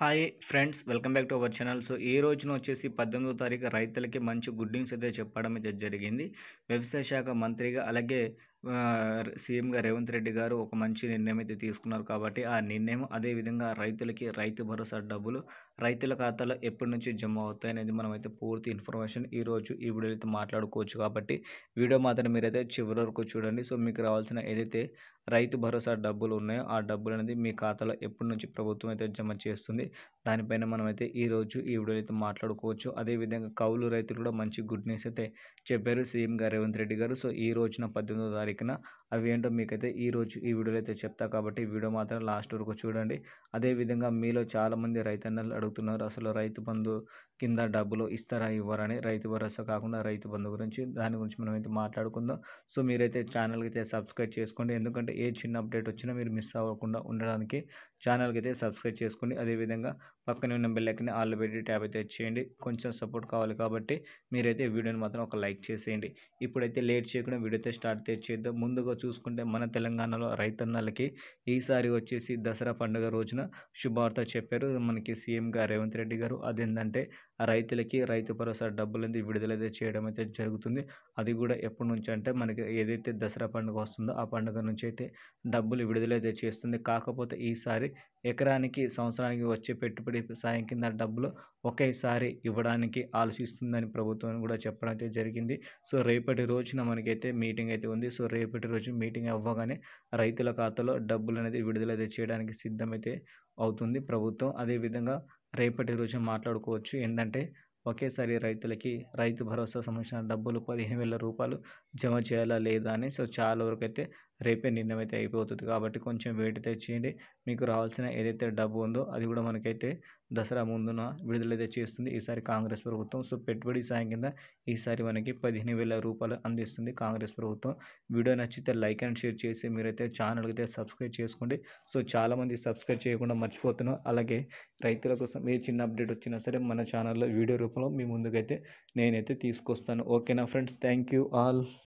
Hi friends, welcome back to our channel. So ఈ రోజున వచ్చేసి 18వ తారీఖు రైతులకి మంచి గుడ్ న్యూస్ అయితే చెప్పడం అయితే జరిగింది. వ్యవసాయ శాఖ మంత్రిగా అలాగే సీఎంగా రేవంత్ రెడ్డి గారు ఒక మంచి నిర్ణయం అయితే తీసుకున్నారు. కాబట్టి ఆ నిర్ణయం అదేవిధంగా రైతులకి రైతు భరోసా డబ్బులు రైతుల ఖాతాలో ఎప్పటి నుంచి జమ అవుతాయి అనేది మనమైతే పూర్తి ఇన్ఫర్మేషన్ ఈరోజు ఈ వీడియోలో అయితే మాట్లాడుకోవచ్చు. కాబట్టి వీడియో మాత్రం మీరైతే చివరి వరకు చూడండి. సో మీకు రావాల్సిన ఏదైతే రైతు భరోసా డబ్బులు ఉన్నాయో ఆ డబ్బులు అనేది మీ ఖాతాలో ఎప్పటి నుంచి ప్రభుత్వం అయితే జమ చేస్తుంది, దానిపైన మనమైతే ఈరోజు ఈ వీడియోలో అయితే మాట్లాడుకోవచ్చు. అదేవిధంగా కౌలు రైతులు కూడా మంచి గుడ్ న్యూస్ అయితే చెప్పారు సీఎం గారు రేవంత్ రెడ్డి గారు. సో ఈ రోజున 18వ తారీఖున అవి ఏంటో మీకైతే ఈరోజు ఈ వీడియోలో అయితే చెప్తా. కాబట్టి వీడియో మాత్రం లాస్ట్ వరకు చూడండి. అదేవిధంగా మీలో చాలామంది రైతన్నలు అడుగుతున్నారు, అసలు రైతు బంధు కింద డబ్బులు ఇస్తారా ఇవ్వరని. రైతు భరోసా కాకుండా రైతు బంధు గురించి దాని గురించి మనమైతే మాట్లాడుకుందాం. సో మీరైతే ఛానల్కి అయితే సబ్స్క్రైబ్ చేసుకోండి, ఎందుకంటే ఏ చిన్న అప్డేట్ వచ్చినా మీరు మిస్ అవ్వకుండా ఉండడానికి ఛానల్కి అయితే సబ్స్క్రైబ్ చేసుకోండి. అదేవిధంగా పక్కనే ఉన్న బెల్ ఐకాన్ని ఆల్ పెట్టి ట్యాప్ అయితే చేయండి. కొంచెం సపోర్ట్ కావాలి కాబట్టి మీరైతే వీడియోని మాత్రం ఒక లైక్ చేసేయండి. ఇప్పుడైతే లేట్ చేయకుండా వీడియో అయితే స్టార్ట్ చేద్దాం. ముందుగా చూసుకుంటే మన తెలంగాణలో రైతన్నలకి ఈసారి వచ్చేసి దసరా పండుగ రోజున శుభవార్త చెప్పారు మనకి సీఎంగా రేవంత్ రెడ్డి గారు. అదేంటంటే ఆ రైతులకి రైతు భరోసా డబ్బులు అనేది విడుదలైతే చేయడం అయితే జరుగుతుంది. అది కూడా ఎప్పటి నుంచి అంటే మనకి ఏదైతే దసరా పండుగ వస్తుందో ఆ పండుగ నుంచి అయితే డబ్బులు విడుదలైతే చేస్తుంది. కాకపోతే ఈసారి ఎకరానికి సంవత్సరానికి వచ్చే పెట్టుబడి సాయం కింద డబ్బులు ఒకేసారి ఇవ్వడానికి ఆలోచిస్తుందని ప్రభుత్వం కూడా చెప్పడం అయితే జరిగింది. సో రేపటి రోజున మనకైతే మీటింగ్ అయితే ఉంది. సో రేపటి రోజు మీటింగ్ అవ్వగానే రైతుల ఖాతాలో డబ్బులు అనేది విడుదలైతే చేయడానికి సిద్ధమైతే అవుతుంది ప్రభుత్వం. అదేవిధంగా రేపటి రోజు మాట్లాడుకోవచ్చు. ఏంటంటే ఒకేసారి రైతులకి రైతు భరోసా సంబంధించిన డబ్బులు 15,000 రూపాయలు జమ చేయాలా లేదా అని. సో చాలా వరకు అయితే రేపే నిర్ణయం అయితే అయిపోతుంది. కాబట్టి కొంచెం వెయిట్ అయితే చేయండి. మీకు రావాల్సిన ఏదైతే డబ్బు ఉందో అది కూడా మనకైతే దసరా ముందున విడుదలైతే చేస్తుంది ఈసారి కాంగ్రెస్ ప్రభుత్వం. సో పెట్టుబడి సాయం కింద ఈసారి మనకి 15,000 రూపాయలు అందిస్తుంది కాంగ్రెస్ ప్రభుత్వం. వీడియో నచ్చితే లైక్ అండ్ షేర్ చేసి మీరైతే ఛానల్కి అయితే సబ్స్క్రైబ్ చేసుకోండి. సో చాలామంది సబ్స్క్రైబ్ చేయకుండా మర్చిపోతున్నాం. అలాగే రైతుల కోసం ఏ చిన్న అప్డేట్ వచ్చినా సరే మన ఛానల్లో వీడియో రూపంలో మీ ముందుకైతే నేనైతే తీసుకొస్తాను. ఓకేనా ఫ్రెండ్స్, థ్యాంక్ యూ ఆల్.